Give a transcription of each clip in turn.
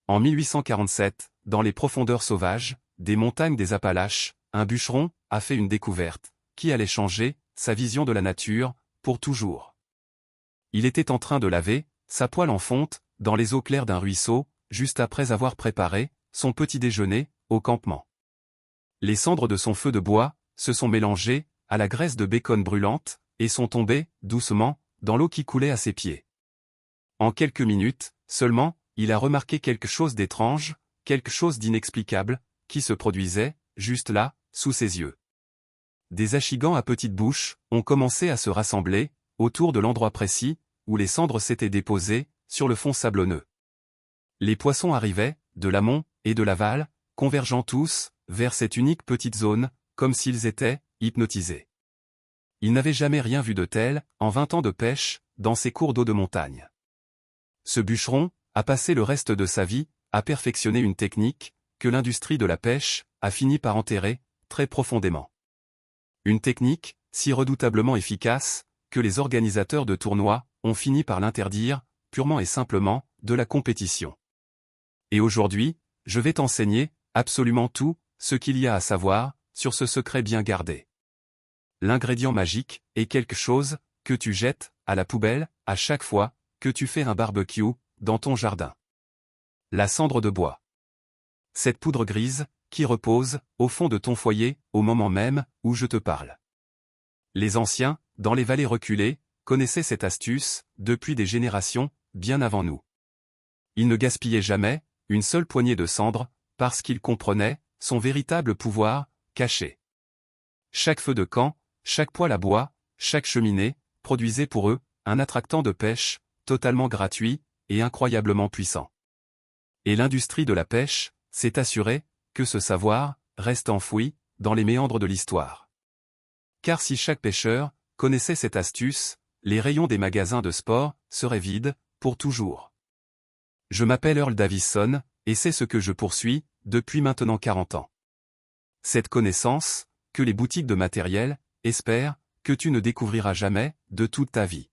En 1847, dans les profondeurs sauvages, des montagnes des Appalaches, un bûcheron a fait une découverte, qui allait changer sa vision de la nature, pour toujours. Il était en train de laver sa poêle en fonte, dans les eaux claires d'un ruisseau, juste après avoir préparé son petit déjeuner au campement. Les cendres de son feu de bois se sont mélangées à la graisse de bacon brûlante, et sont tombées, doucement, dans l'eau qui coulait à ses pieds. En quelques minutes, seulement, il a remarqué quelque chose d'étrange, quelque chose d'inexplicable, qui se produisait, juste là, sous ses yeux. Des achigans à petite bouche ont commencé à se rassembler, autour de l'endroit précis, où les cendres s'étaient déposées, sur le fond sablonneux. Les poissons arrivaient, de l'amont et de l'aval, convergeant tous, vers cette unique petite zone, comme s'ils étaient hypnotisés. Il n'avait jamais rien vu de tel, en 20 ans de pêche, dans ces cours d'eau de montagne. Ce bûcheron a passé le reste de sa vie à perfectionner une technique que l'industrie de la pêche a fini par enterrer très profondément. Une technique si redoutablement efficace que les organisateurs de tournois ont fini par l'interdire, purement et simplement, de la compétition. Et aujourd'hui, je vais t'enseigner absolument tout ce qu'il y a à savoir sur ce secret bien gardé. L'ingrédient magique est quelque chose que tu jettes à la poubelle à chaque fois que tu fais un barbecue dans ton jardin. La cendre de bois. Cette poudre grise qui repose au fond de ton foyer au moment même où je te parle. Les anciens, dans les vallées reculées, connaissaient cette astuce depuis des générations, bien avant nous. Ils ne gaspillaient jamais une seule poignée de cendre parce qu'ils comprenaient son véritable pouvoir caché. Chaque feu de camp, chaque poêle à bois, chaque cheminée, produisait pour eux un attractant de pêche totalement gratuit et incroyablement puissant. Et l'industrie de la pêche s'est assurée que ce savoir reste enfoui dans les méandres de l'histoire. Car si chaque pêcheur connaissait cette astuce, les rayons des magasins de sport seraient vides pour toujours. Je m'appelle Earl Davison, et c'est ce que je poursuis depuis maintenant 40 ans. Cette connaissance, que les boutiques de matériel espèrent que tu ne découvriras jamais de toute ta vie.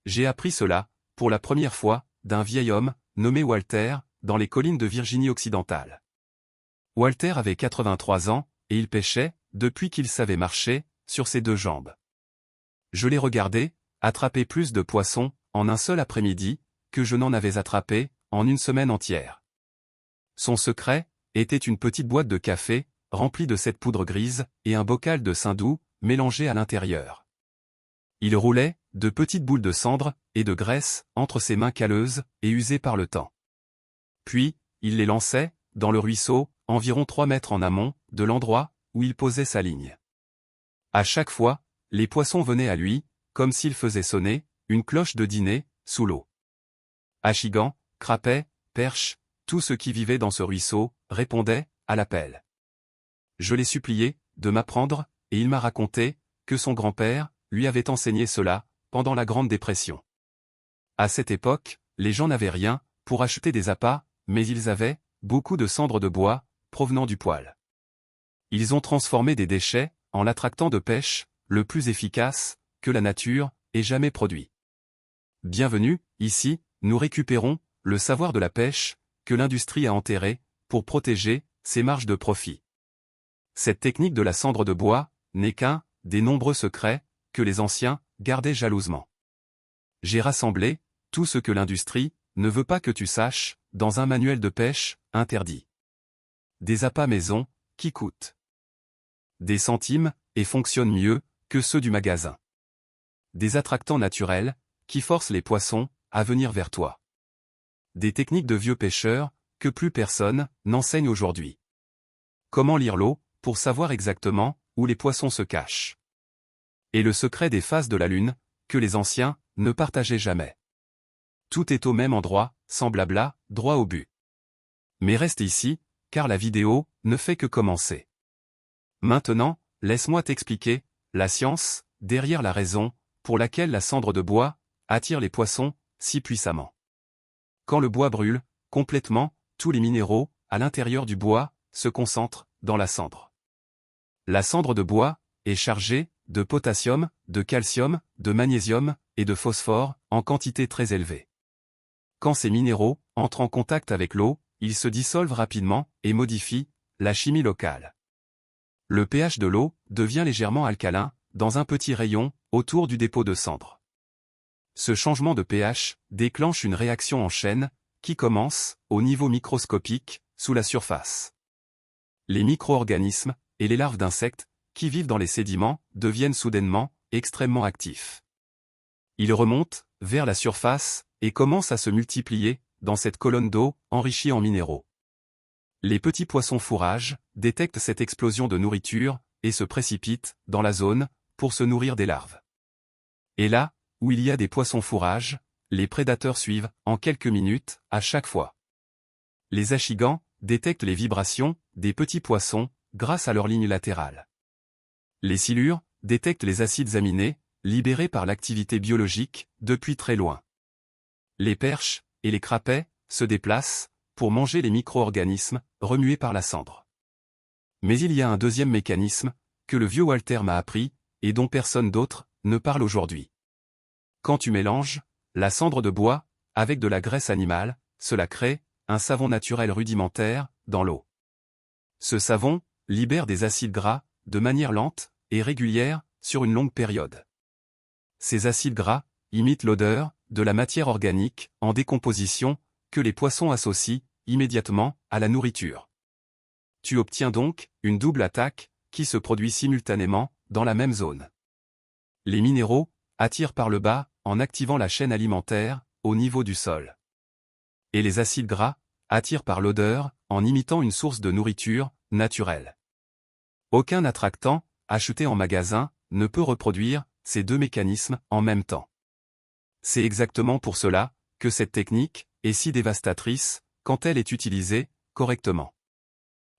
J'ai appris cela, pour la première fois, d'un vieil homme, nommé Walter, dans les collines de Virginie occidentale. Walter avait 83 ans, et il pêchait, depuis qu'il savait marcher, sur ses 2 jambes. Je l'ai regardé attraper plus de poissons, en un seul après-midi, que je n'en avais attrapé, en une semaine entière. Son secret était une petite boîte de café, remplie de cette poudre grise, et un bocal de saindoux, mélangé à l'intérieur. Il roulait de petites boules de cendre et de graisse entre ses mains calleuses et usées par le temps. Puis, il les lançait dans le ruisseau, environ 3 mètres en amont de l'endroit où il posait sa ligne. À chaque fois, les poissons venaient à lui, comme s'il faisait sonner une cloche de dîner sous l'eau. Achigans, crapets, perches, tout ce qui vivait dans ce ruisseau répondait à l'appel. Je l'ai supplié de m'apprendre, et il m'a raconté que son grand-père lui avait enseigné cela pendant la Grande Dépression. À cette époque, les gens n'avaient rien pour acheter des appâts, mais ils avaient beaucoup de cendres de bois provenant du poêle. Ils ont transformé des déchets en l'attractant de pêche le plus efficace que la nature ait jamais produit. Bienvenue, ici, nous récupérons le savoir de la pêche que l'industrie a enterré pour protéger ses marges de profit. Cette technique de la cendre de bois n'est qu'un des nombreux secrets que les anciens gardaient jalousement. J'ai rassemblé tout ce que l'industrie ne veut pas que tu saches dans un manuel de pêche interdit. Des appâts maison qui coûtent des centimes et fonctionnent mieux que ceux du magasin. Des attractants naturels qui forcent les poissons à venir vers toi. Des techniques de vieux pêcheurs que plus personne n'enseigne aujourd'hui. Comment lire l'eau pour savoir exactement où les poissons se cachent. Et le secret des phases de la lune que les anciens ne partageaient jamais. Tout est au même endroit, sans blabla, droit au but. Mais reste ici, car la vidéo ne fait que commencer. Maintenant, laisse-moi t'expliquer la science derrière la raison pour laquelle la cendre de bois attire les poissons si puissamment. Quand le bois brûle, complètement, tous les minéraux à l'intérieur du bois se concentrent dans la cendre. La cendre de bois est chargée de potassium, de calcium, de magnésium et de phosphore en quantité très élevée. Quand ces minéraux entrent en contact avec l'eau, ils se dissolvent rapidement et modifient la chimie locale. Le pH de l'eau devient légèrement alcalin, dans un petit rayon, autour du dépôt de cendres. Ce changement de pH déclenche une réaction en chaîne, qui commence, au niveau microscopique, sous la surface. Les micro-organismes, et les larves d'insectes, qui vivent dans les sédiments, deviennent soudainement, extrêmement actifs. Ils remontent, vers la surface, et commencent à se multiplier, dans cette colonne d'eau, enrichie en minéraux. Les petits poissons fourrages détectent cette explosion de nourriture, et se précipitent, dans la zone, pour se nourrir des larves. Et là, où il y a des poissons fourrages, les prédateurs suivent, en quelques minutes, à chaque fois. Les achigans détectent les vibrations des petits poissons, grâce à leurs lignes latérales. Les silures détectent les acides aminés, libérés par l'activité biologique, depuis très loin. Les perches et les crapets se déplacent, pour manger les micro-organismes, remués par la cendre. Mais il y a un deuxième mécanisme, que le vieux Walter m'a appris, et dont personne d'autre ne parle aujourd'hui. Quand tu mélanges la cendre de bois avec de la graisse animale, cela crée un savon naturel rudimentaire dans l'eau. Ce savon libère des acides gras de manière lente et régulière sur une longue période. Ces acides gras imitent l'odeur de la matière organique en décomposition que les poissons associent immédiatement à la nourriture. Tu obtiens donc une double attaque qui se produit simultanément dans la même zone. Les minéraux attirent par le bas en activant la chaîne alimentaire au niveau du sol. Et les acides gras attirent par l'odeur en imitant une source de nourriture naturelle. Aucun attractant acheté en magasin ne peut reproduire ces deux mécanismes en même temps. C'est exactement pour cela que cette technique est si dévastatrice quand elle est utilisée correctement.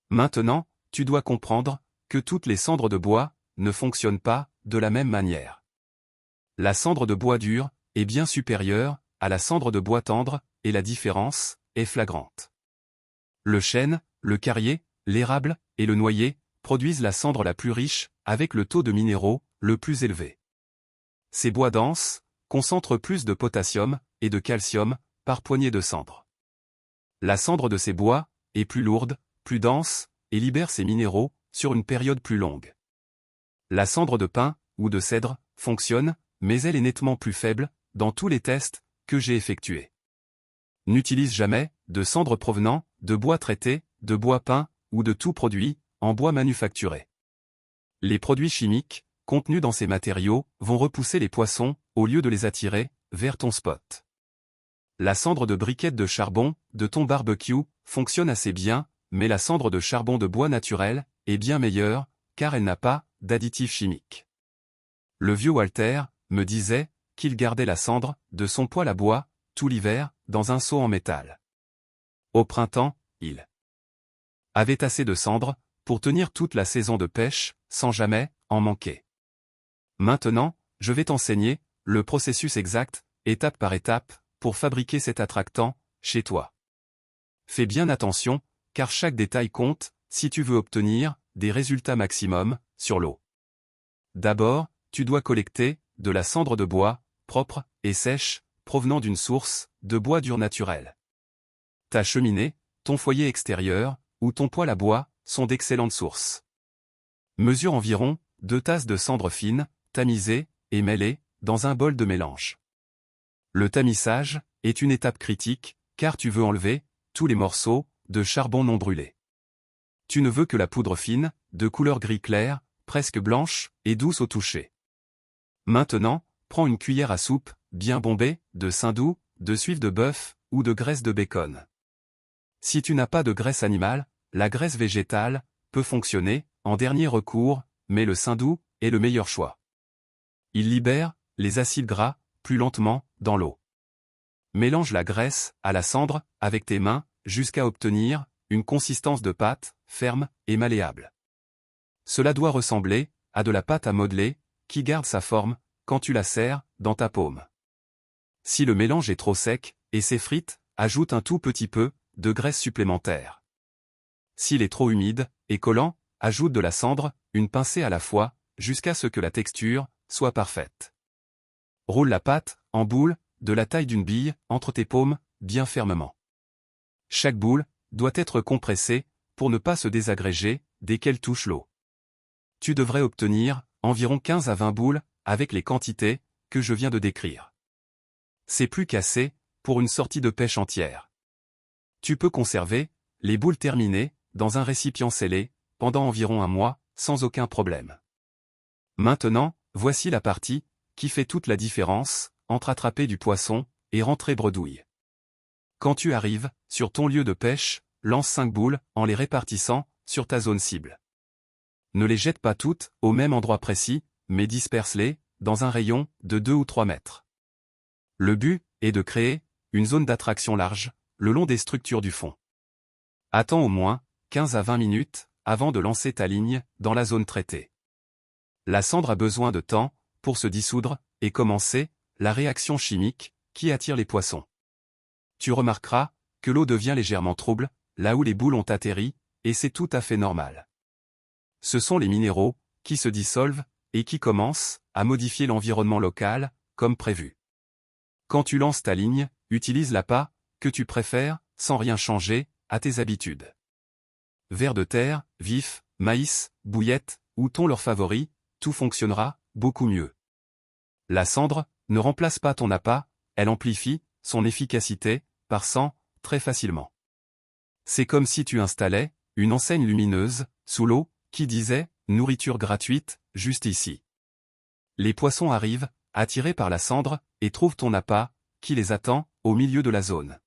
Maintenant, tu dois comprendre que toutes les cendres de bois ne fonctionnent pas de la même manière. La cendre de bois dur est bien supérieure à la cendre de bois tendre, et la différence est flagrante. Le chêne, le carrier, l'érable et le noyer produisent la cendre la plus riche, avec le taux de minéraux le plus élevé. Ces bois denses concentrent plus de potassium et de calcium par poignée de cendre. La cendre de ces bois est plus lourde, plus dense, et libère ces minéraux sur une période plus longue. La cendre de pin ou de cèdre fonctionne, mais elle est nettement plus faible dans tous les tests que j'ai effectués. N'utilise jamais de cendre provenant de bois traité, de bois peint ou de tout produit en bois manufacturé. Les produits chimiques contenus dans ces matériaux vont repousser les poissons au lieu de les attirer vers ton spot. La cendre de briquette de charbon de ton barbecue fonctionne assez bien, mais la cendre de charbon de bois naturel est bien meilleure, car elle n'a pas d'additifs chimiques. Le vieux Walter me disait qu'il gardait la cendre de son poêle à bois tout l'hiver dans un seau en métal. Au printemps, il avait assez de cendre pour tenir toute la saison de pêche sans jamais en manquer. Maintenant, je vais t'enseigner le processus exact, étape par étape, pour fabriquer cet attractant chez toi. Fais bien attention, car chaque détail compte si tu veux obtenir des résultats maximum sur l'eau. D'abord, tu dois collecter de la cendre de bois, propre et sèche, provenant d'une source de bois dur naturel. Ta cheminée, ton foyer extérieur ou ton poêle à bois sont d'excellentes sources. Mesure environ 2 tasses de cendre fine, tamisée et mêlée dans un bol de mélange. Le tamisage est une étape critique, car tu veux enlever tous les morceaux de charbon non brûlé. Tu ne veux que la poudre fine, de couleur gris clair, presque blanche et douce au toucher. Maintenant, prends une cuillère à soupe, bien bombée, de saindoux, de suif de bœuf ou de graisse de bacon. Si tu n'as pas de graisse animale, la graisse végétale peut fonctionner, en dernier recours, mais le saindoux est le meilleur choix. Il libère les acides gras plus lentement dans l'eau. Mélange la graisse à la cendre avec tes mains jusqu'à obtenir une consistance de pâte ferme et malléable. Cela doit ressembler à de la pâte à modeler qui garde sa forme quand tu la serres dans ta paume. Si le mélange est trop sec et s'effrite, ajoute un tout petit peu de graisse supplémentaire. S'il est trop humide et collant, ajoute de la cendre, une pincée à la fois, jusqu'à ce que la texture soit parfaite. Roule la pâte en boule de la taille d'une bille entre tes paumes, bien fermement. Chaque boule doit être compressée pour ne pas se désagréger dès qu'elle touche l'eau. Tu devrais obtenir environ 15 à 20 boules avec les quantités que je viens de décrire. C'est plus qu'assez pour une sortie de pêche entière. Tu peux conserver les boules terminées dans un récipient scellé pendant environ un mois sans aucun problème. Maintenant, voici la partie qui fait toute la différence entre attraper du poisson et rentrer bredouille. Quand tu arrives sur ton lieu de pêche, lance 5 boules en les répartissant sur ta zone cible. Ne les jette pas toutes au même endroit précis, mais disperse-les dans un rayon de 2 ou 3 mètres. Le but est de créer une zone d'attraction large le long des structures du fond. Attends au moins 15 à 20 minutes avant de lancer ta ligne dans la zone traitée. La cendre a besoin de temps pour se dissoudre et commencer la réaction chimique qui attire les poissons. Tu remarqueras que l'eau devient légèrement trouble là où les boules ont atterri, et c'est tout à fait normal. Ce sont les minéraux qui se dissolvent et qui commencent à modifier l'environnement local, comme prévu. Quand tu lances ta ligne, utilise l'appât que tu préfères, sans rien changer à tes habitudes. Vers de terre, vif, maïs, bouillette ou thon leur favori, tout fonctionnera beaucoup mieux. La cendre ne remplace pas ton appât, elle amplifie son efficacité par 100 très facilement. C'est comme si tu installais une enseigne lumineuse sous l'eau qui disait « Nourriture gratuite, juste ici ». Les poissons arrivent, attirés par la cendre, et trouvent ton appât, qui les attend, au milieu de la zone.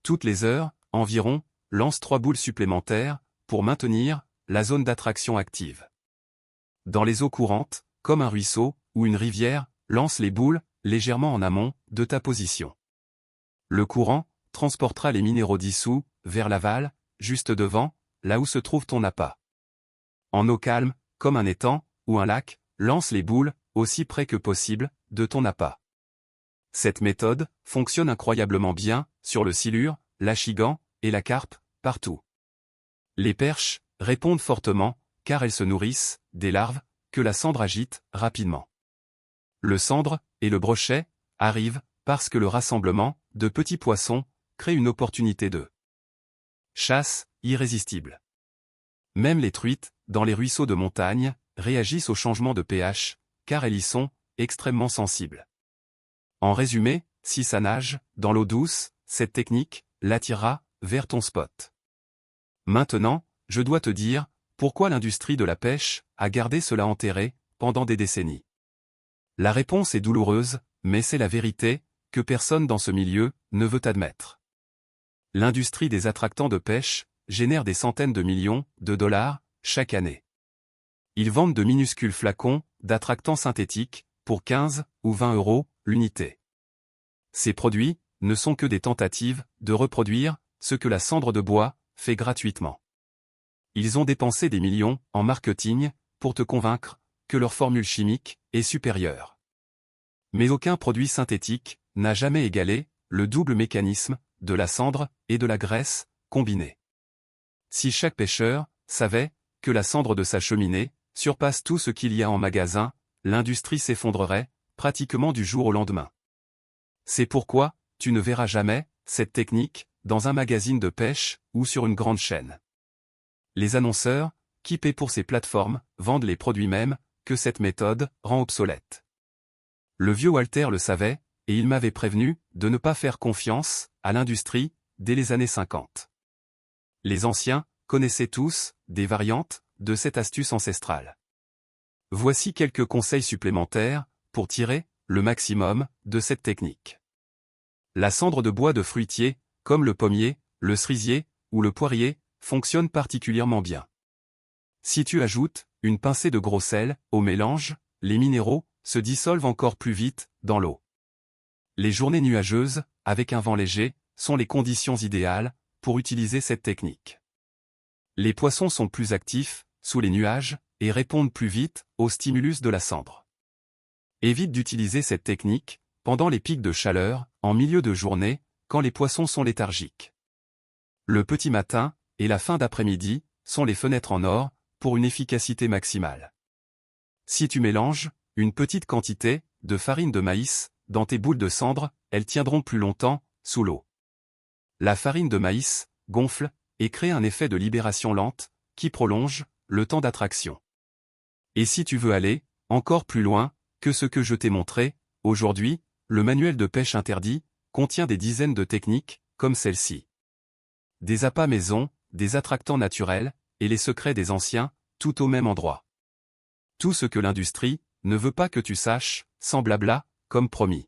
Toutes les heures, environ, lance 3 boules supplémentaires, pour maintenir la zone d'attraction active. Dans les eaux courantes, comme un ruisseau ou une rivière, lance les boules légèrement en amont de ta position. Le courant transportera les minéraux dissous vers l'aval, juste devant, là où se trouve ton appât. En eau calme, comme un étang ou un lac, lance les boules aussi près que possible de ton appât. Cette méthode fonctionne incroyablement bien sur le silure, l'achigan et la carpe, partout. Les perches répondent fortement, car elles se nourrissent des larves que la cendre agite rapidement. Le sandre et le brochet arrivent parce que le rassemblement de petits poissons crée une opportunité de chasse irrésistible. Même les truites, dans les ruisseaux de montagne, réagissent au changement de pH, car elles y sont extrêmement sensibles. En résumé, si ça nage dans l'eau douce, cette technique l'attirera vers ton spot. Maintenant, je dois te dire pourquoi l'industrie de la pêche a gardé cela enterré pendant des décennies. La réponse est douloureuse, mais c'est la vérité que personne dans ce milieu ne veut admettre. L'industrie des attractants de pêche génère des centaines de millions de dollars chaque année. Ils vendent de minuscules flacons d'attractants synthétiques pour 15 ou 20 € l'unité. Ces produits ne sont que des tentatives de reproduire ce que la cendre de bois fait gratuitement. Ils ont dépensé des millions en marketing pour te convaincre que leur formule chimique est supérieure. Mais aucun produit synthétique n'a jamais égalé le double mécanisme de la cendre et de la graisse combinés. Si chaque pêcheur savait que la cendre de sa cheminée surpasse tout ce qu'il y a en magasin, l'industrie s'effondrerait pratiquement du jour au lendemain. C'est pourquoi tu ne verras jamais cette technique dans un magazine de pêche ou sur une grande chaîne. Les annonceurs, qui paient pour ces plateformes, vendent les produits mêmes que cette méthode rend obsolète. Le vieux Walter le savait, et il m'avait prévenu de ne pas faire confiance à l'industrie dès les années 50. Les anciens connaissaient tous des variantes de cette astuce ancestrale. Voici quelques conseils supplémentaires pour tirer le maximum de cette technique. La cendre de bois de fruitier, comme le pommier, le cerisier ou le poirier, fonctionne particulièrement bien. Si tu ajoutes une pincée de gros sel au mélange, les minéraux se dissolvent encore plus vite dans l'eau. Les journées nuageuses, avec un vent léger, sont les conditions idéales pour utiliser cette technique. Les poissons sont plus actifs sous les nuages et répondent plus vite au stimulus de la cendre. Évite d'utiliser cette technique pendant les pics de chaleur, en milieu de journée, quand les poissons sont léthargiques. Le petit matin et la fin d'après-midi sont les fenêtres en or pour une efficacité maximale. Si tu mélanges une petite quantité de farine de maïs dans tes boules de cendre, elles tiendront plus longtemps sous l'eau. La farine de maïs gonfle et crée un effet de libération lente, qui prolonge le temps d'attraction. Et si tu veux aller encore plus loin que ce que je t'ai montré, aujourd'hui, le manuel de pêche interdit contient des dizaines de techniques, comme celle-ci. Des appâts maison, des attractants naturels, et les secrets des anciens, tout au même endroit. Tout ce que l'industrie ne veut pas que tu saches, sans blabla, comme promis.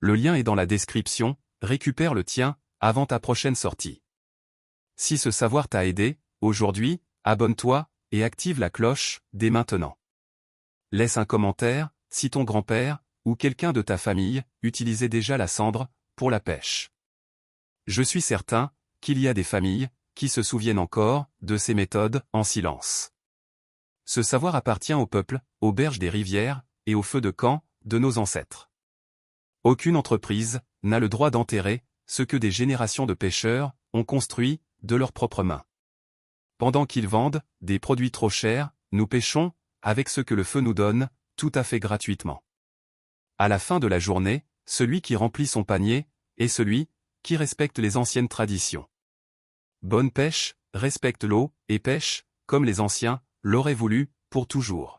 Le lien est dans la description, récupère le tien, avant ta prochaine sortie. Si ce savoir t'a aidé, aujourd'hui, abonne-toi, et active la cloche, dès maintenant. Laisse un commentaire, si ton grand-père, ou quelqu'un de ta famille, utilisait déjà la cendre, pour la pêche. Je suis certain, qu'il y a des familles, qui se souviennent encore, de ces méthodes, en silence. Ce savoir appartient au peuple, aux berges des rivières, et au feu de camp, de nos ancêtres. Aucune entreprise, n'a le droit d'enterrer, ce que des générations de pêcheurs, ont construit, de leurs propres mains. Pendant qu'ils vendent, des produits trop chers, nous pêchons, avec ce que le feu nous donne, tout à fait gratuitement. À la fin de la journée, celui qui remplit son panier, est celui, qui respecte les anciennes traditions. Bonne pêche, respecte l'eau, et pêche, comme les anciens, l'auraient voulu, pour toujours.